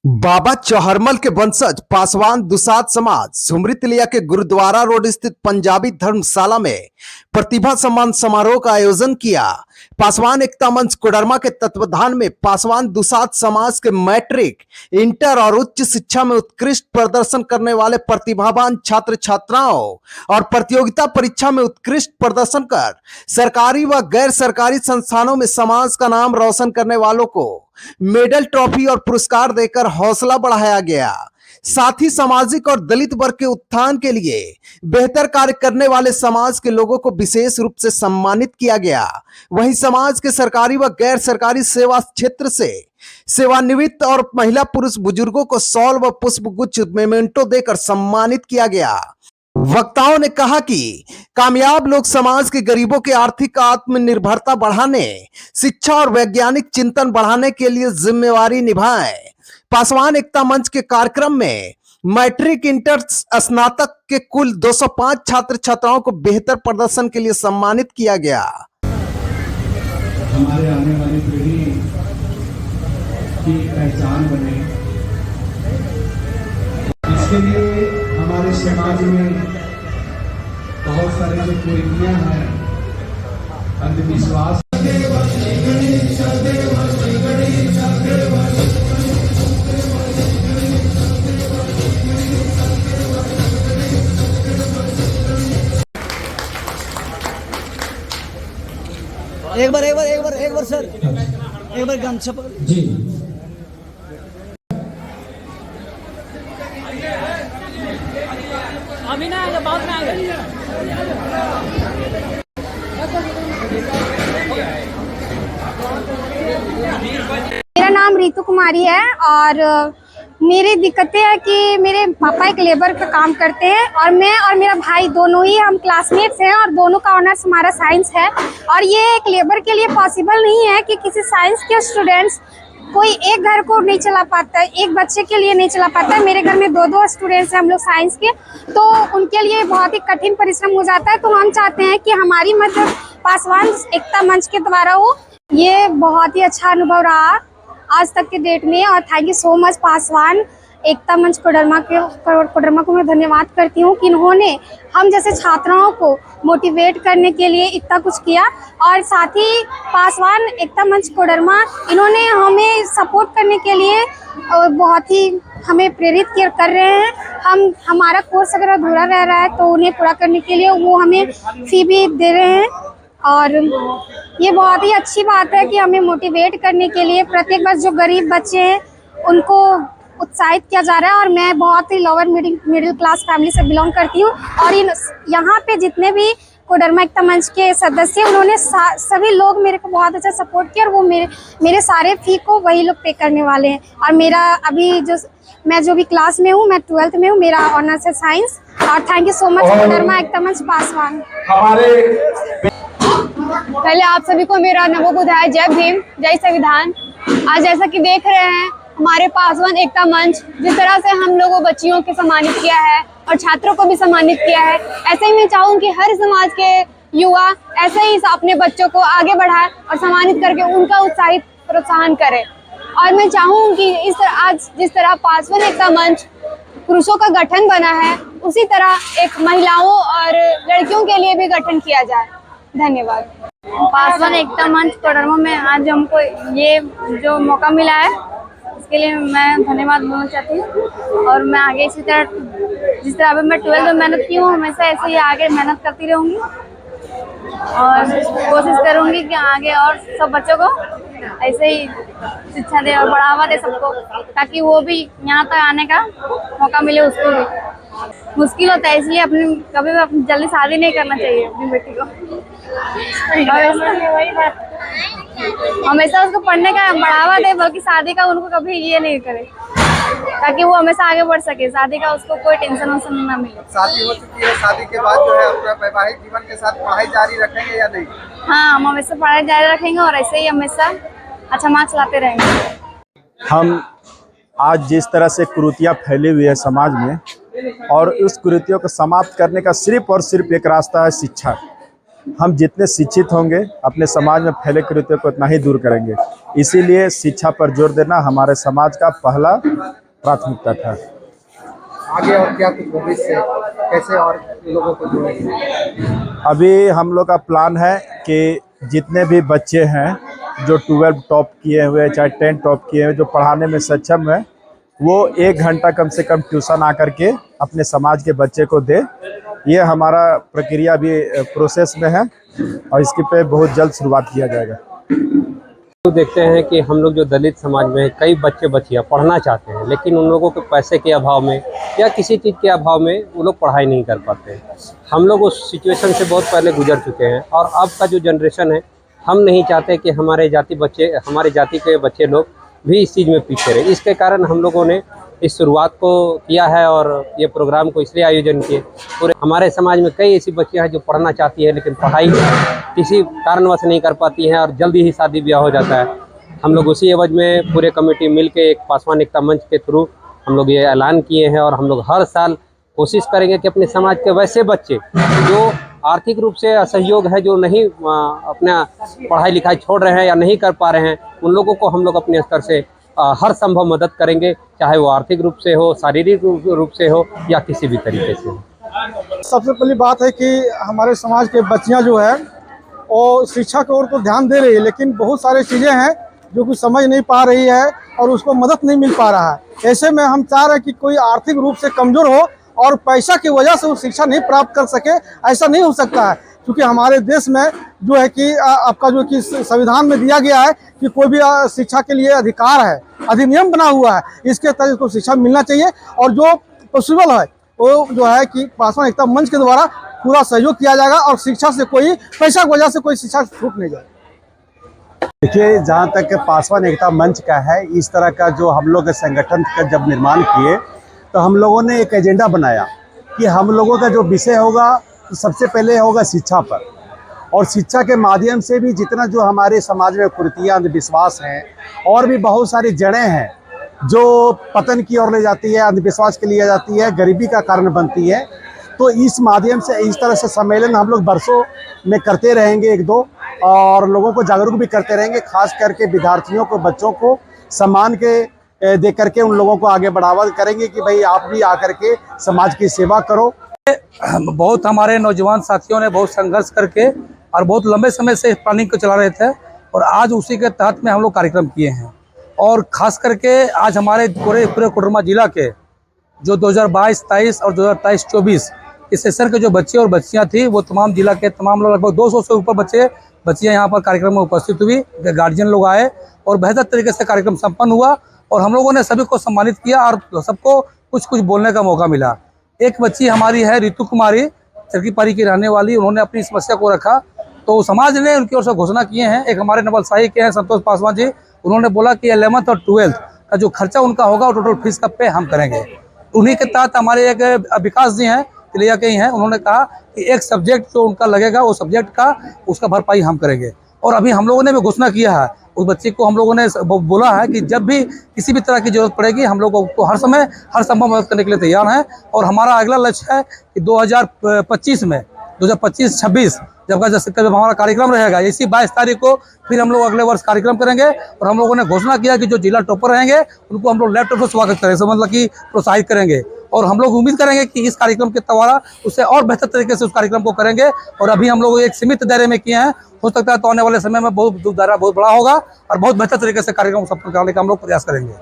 बाबा चौहरमल के वंशज पासवान दुसाध समाज सुमृतलिया के गुरुद्वारा रोड स्थित पंजाबी धर्मशाला में प्रतिभा सम्मान समारोह का आयोजन किया। पासवान एकता मंच कोडरमा के तत्वाधान में पासवान दुसाध समाज के मैट्रिक, इंटर और उच्च शिक्षा में उत्कृष्ट प्रदर्शन करने वाले प्रतिभावान छात्र छात्राओं और प्रतियोगिता परीक्षा में उत्कृष्ट प्रदर्शन कर सरकारी व गैर सरकारी संस्थानों में समाज का नाम रोशन करने वालों को मेडल, ट्रॉफी और पुरस्कार देकर हौसला बढ़ाया गया। साथ ही सामाजिक और दलित वर्ग के उत्थान के लिए बेहतर कार्य करने वाले समाज के लोगों को विशेष रूप से सम्मानित किया गया। वहीं समाज के सरकारी व गैर सरकारी सेवा क्षेत्र से सेवानिवृत्त और महिला पुरुष बुजुर्गों को शॉल व पुष्पगुच्छ मेमेंटो देकर सम्मानित किया गया। वक्ताओं ने कहा कि कामयाब लोग समाज के गरीबों के आर्थिक आत्मनिर्भरता बढ़ाने, शिक्षा और वैज्ञानिक चिंतन बढ़ाने के लिए जिम्मेवारी निभाएं। पासवान एकता मंच के कार्यक्रम में मैट्रिक, इंटर, स्नातक के कुल 205 छात्र छात्राओं को बेहतर प्रदर्शन के लिए सम्मानित किया गया। हमारे आने वाली पीढ़ी की पहचान बने, इसके लिए हमारे समाज में बहुत सारी जो कुरीतियां हैं, अंधविश्वास, एक बार सर, एक बार गमछा जी अभी ना आएगा, बाद में आएगा। मेरा नाम रितु कुमारी है और मेरी दिक्कतें है कि मेरे पापा एक लेबर का काम करते हैं और मैं और मेरा भाई दोनों ही हम क्लासमेट्स हैं और दोनों का ऑनर्स हमारा साइंस है। और ये एक लेबर के लिए पॉसिबल नहीं है कि किसी साइंस के स्टूडेंट्स कोई एक घर को नहीं चला पाता है, एक बच्चे के लिए नहीं चला पाता है। मेरे घर में दो स्टूडेंट्स हैं हम लोग साइंस के, तो उनके लिए बहुत ही कठिन परिश्रम हो जाता है। तो हम चाहते हैं कि हमारी मदद पासवान एकता मंच के द्वारा हो। ये बहुत ही अच्छा अनुभव रहा आज तक के डेट में और thank you so much Paswan Ekta Manch Koderma को मैं धन्यवाद करती हूँ कि इन्होंने हम जैसे छात्राओं को मोटिवेट करने के लिए इतना कुछ किया। और साथ ही पासवान एकता मंच कोडरमा इन्होंने हमें सपोर्ट करने के लिए बहुत ही हमें प्रेरित कर रहे हैं। हमारा कोर्स अगर अधूरा रह रहा है तो उन्हें पूरा करने के लिए वो हमें फी भी दे रहे हैं। और ये बहुत ही अच्छी बात है कि हमें मोटिवेट करने के लिए प्रत्येक वर्ष जो गरीब बच्चे हैं उनको उत्साहित किया जा रहा है। और मैं बहुत ही लोअर मिडिल क्लास फैमिली से बिलोंग करती हूँ और यहाँ पे जितने भी कोडरमा एकता मंच के सदस्य उन्होंने सभी लोग मेरे को बहुत अच्छा सपोर्ट किया और वो मेरे सारे फी को वही लोग पे करने वाले हैं। और मेरा अभी मैं जो भी क्लास में हूँ, मैं 12th में हूँ, मेरा ऑनर्स है साइंस। और thank you so much Koderma Ekta Manch Paswan. पहले आप सभी को मेरा नमोबुद्धाय, जय भीम, जय संविधान। आज जैसा कि देख रहे हैं हमारे पासवान एकता मंच जिस तरह से हम लोगों बच्चियों को सम्मानित किया है और छात्रों को भी सम्मानित किया है, ऐसे ही मैं चाहूँ कि हर समाज के युवा ऐसे ही अपने बच्चों को आगे बढ़ाए और सम्मानित करके उनका उत्साहित प्रोत्साहन करे। और मैं चाहूँ कि इस तरह आज जिस तरह पासवान एकता मंच पुरुषों का गठन बना है उसी तरह एक महिलाओं और लड़कियों के लिए भी गठन किया जाए। धन्यवाद। पासवान एकता मंच कोडरमा में आज हमको ये जो मौका मिला है इसके लिए मैं धन्यवाद बोलना चाहती हूँ। और मैं आगे इसी तरह जिस तरह अभी मैं 12th में मेहनत की हूँ हमेशा ऐसे ही आगे मेहनत करती रहूँगी और कोशिश करूँगी कि आगे और सब बच्चों को ऐसे ही शिक्षा दे और बढ़ावा दे सबको, ताकि वो भी यहाँ तक आने का मौका मिले उसको भी। मुश्किल होता है इसलिए कभी भी अपनी जल्दी शादी नहीं करना चाहिए अपनी बेटी को। हमेशा उसको पढ़ने का बढ़ावा दे, बल्कि शादी का उनको कभी ये नहीं करे, ताकि वो हमेशा आगे बढ़ सके। शादी का उसको कोई टेंशन ना मिले। शादी हो चुकी है, शादी के बाद जो है अपना वैवाहिक जीवन के साथ पढ़ाई जारी रखेंगे या नहीं? हाँ, हम हमेशा पढ़ाई जारी रखेंगे और ऐसे ही हमेशा अच्छा मार्क्स लाते रहेंगे। हम आज जिस तरह से कुरीतियाँ फैली हुई है समाज में और उस कुरीतियों को समाप्त करने का सिर्फ और सिर्फ एक रास्ता है शिक्षा। हम जितने शिक्षित होंगे अपने समाज में फैले कुरीतियों को उतना ही दूर करेंगे। इसीलिए शिक्षा पर जोर देना हमारे समाज का पहला प्राथमिकता था। आगे और क्या कुछ भविष्य कैसे और लोगों को जोड़ेंगे? अभी हम लोग का प्लान है कि जितने भी बच्चे हैं जो 12 टॉप किए हुए चाहे 10 टॉप किए हुए जो पढ़ाने में सक्षम है, वो 1 घंटा कम से कम ट्यूशन आकर के अपने समाज के बच्चे को दे। ये हमारा प्रक्रिया अभी प्रोसेस में है और इसके पे बहुत जल्द शुरुआत किया जाएगा। तो देखते हैं कि हम लोग जो दलित समाज में कई बच्चे बच्चियाँ पढ़ना चाहते हैं, लेकिन उन लोगों के पैसे के अभाव में या किसी चीज़ के अभाव में वो लोग पढ़ाई नहीं कर पाते हैं। हम लोग उस सिचुएशन से बहुत पहले गुजर चुके हैं और अब का जो जनरेशन है, हम नहीं चाहते कि हमारे जाति के बच्चे लोग भी इस चीज़ में पीछे रहे। इसके कारण हम लोगों ने इस शुरुआत को किया है और ये प्रोग्राम को इसलिए आयोजन किए। पूरे हमारे समाज में कई ऐसी बच्चियाँ हैं जो पढ़ना चाहती है लेकिन पढ़ाई किसी कारणवश नहीं कर पाती हैं और जल्दी ही शादी ब्याह हो जाता है। हम लोग उसी एवज में पूरे कमेटी मिलके एक पासवान एकता मंच के थ्रू हम लोग ये ऐलान किए हैं और हम लोग हर साल कोशिश करेंगे कि अपने समाज के वैसे बच्चे जो आर्थिक रूप से असहयोग है, जो नहीं अपना पढ़ाई लिखाई छोड़ रहे हैं या नहीं कर पा रहे हैं, उन लोगों को हम लोग अपने स्तर से हर संभव मदद करेंगे, चाहे वो आर्थिक रूप से हो, शारीरिक रूप से हो या किसी भी तरीके से हो। सबसे पहली बात है कि हमारे समाज के बच्चियां जो है वो शिक्षा की ओर तो ध्यान दे रही है, लेकिन बहुत सारी चीज़ें हैं जो कि समझ नहीं पा रही है और उसको मदद नहीं मिल पा रहा है। ऐसे में हम चाह रहे हैं कि कोई आर्थिक रूप से कमज़ोर हो और पैसा की वजह से वो शिक्षा नहीं प्राप्त कर सके, ऐसा नहीं हो सकता है। क्योंकि हमारे देश में जो है कि आपका जो कि संविधान में दिया गया है कि कोई भी शिक्षा के लिए अधिकार है, अधिनियम बना हुआ है, इसके तहत उसको शिक्षा मिलना चाहिए। और जो पॉसिबल है वो जो है कि पासवान एकता मंच के द्वारा पूरा सहयोग किया जाएगा और शिक्षा से कोई पैसा की वजह से कोई शिक्षा छूट नहीं जाए। देखिए, जहाँ तक पासवान एकता मंच का है, इस तरह का जो हम लोग संगठन का जब निर्माण किए तो हम लोगों ने एक एजेंडा बनाया कि हम लोगों का जो विषय होगा तो सबसे पहले होगा शिक्षा पर, और शिक्षा के माध्यम से भी जितना जो हमारे समाज में कुरीतियाँ, अंधविश्वास हैं और भी बहुत सारी जड़ें हैं जो पतन की ओर ले जाती है, अंधविश्वास के लिए जाती है, गरीबी का कारण बनती है। तो इस माध्यम से इस तरह से सम्मेलन हम लोग बरसों में करते रहेंगे, 1-2, और लोगों को जागरूक भी करते रहेंगे। खास करके विद्यार्थियों को, बच्चों को सम्मान के दे करके उन लोगों को आगे बढ़ावा करेंगे कि भाई आप भी आकर के समाज की सेवा करो। बहुत हमारे नौजवान साथियों ने बहुत संघर्ष करके और बहुत लंबे समय से इस प्लानिंग को चला रहे थे और आज उसी के तहत में हम लोग कार्यक्रम किए हैं। और खास करके आज हमारे पूरे कोडरमा जिला के जो 2022-23 और 2023-24 इस सेशन के जो बच्चे और बच्चियां थी, वो तमाम जिला के तमाम लोग, लगभग 200 से ऊपर बच्चे बच्चियां यहाँ पर कार्यक्रम में उपस्थित हुई। गार्जियन लोग आए और बेहतर तरीके से कार्यक्रम संपन्न हुआ और हम लोगों ने सभी को सम्मानित किया और सबको कुछ बोलने का मौका मिला। एक बच्ची हमारी है रितु कुमारी, चरकीपारी की रहने वाली, उन्होंने अपनी समस्या को रखा तो समाज ने उनकी ओर से घोषणा किए हैं। एक हमारे नवलसाही के हैं संतोष पासवान जी, उन्होंने बोला कि 11th और 12th का जो खर्चा उनका होगा वो टोटल फीस का पे हम करेंगे। उन्हीं के तहत हमारे एक विकास जी हैं, तिलैया के ही हैं, उन्होंने कहा कि एक सब्जेक्ट जो उनका लगेगा वो सब्जेक्ट का उसका भरपाई हम करेंगे। और अभी हम लोगों ने भी घोषणा किया है, उस बच्चे को हम लोगों ने बोला है कि जब भी किसी भी तरह की जरूरत पड़ेगी हम लोग को हर समय हर संभव मदद करने के लिए तैयार हैं। और हमारा अगला लक्ष्य है कि 2025 में 2025-26 जब हमारा कार्यक्रम रहेगा, इसी 22 तारीख को फिर हम लोग अगले वर्ष कार्यक्रम करेंगे। और हम लोगों ने घोषणा किया कि जो जिला टॉपर रहेंगे उनको हम लोग लैपटॉप से स्वागत करेंगे, मतलब कि प्रोत्साहित करेंगे। और हम लोग उम्मीद करेंगे कि इस कार्यक्रम के द्वारा उससे और बेहतर तरीके से उस कार्यक्रम को करेंगे। और अभी हम लोग एक सीमित दायरे में किए हैं, हो सकता है तो आने वाले समय में बहुत दायरा बहुत बड़ा होगा और बहुत बेहतर तरीके से कार्यक्रम संपन्न कराने का हम लोग प्रयास करेंगे।